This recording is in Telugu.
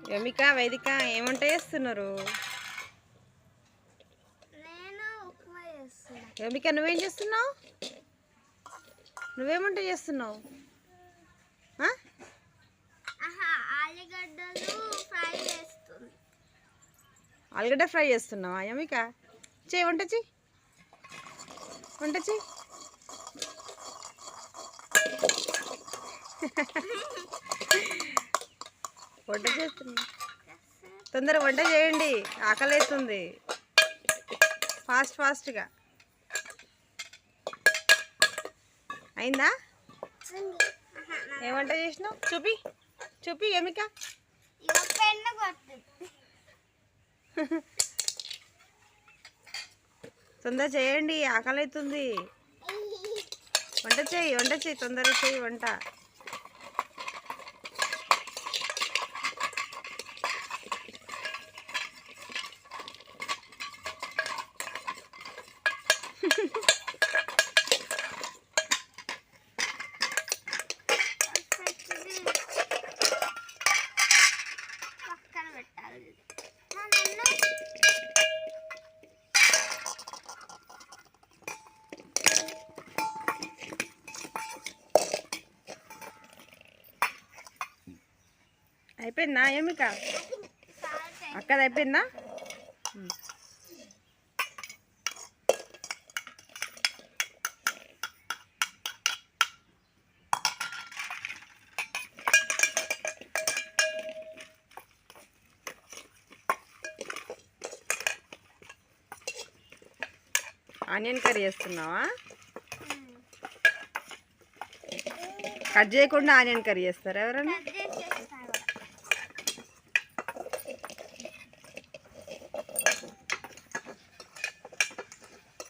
యమిక వేదిక ఏమంట చేస్తున్నారు? యమిక నువ్వేం చేస్తున్నావు? నువ్వేమంట చేస్తున్నావు? ఆలుగడ్డ ఫ్రై చేస్తున్నావా యమిక? చేయి వంట చేయి, వంట చేయి. వంట చేస్తున్నా, తొందరగా వంట చేయండి, ఆకలి అవుతుంది. ఫాస్ట్గా అయిందా? ఏం వంట చేసినావు? చూపి చూపి యమిక. తొందర చేయండి, ఆకలి అవుతుంది. వంట చేయి తొందరగా చేయి వంట. అయిపోయిందా యమిక? అక్కది అయిపోయిందా? ఆనియన్ కర్రీ చేస్తున్నావా? కట్ చేయకుండా ఆనియన్ కర్రీ చేస్తారా ఎవరన్నా?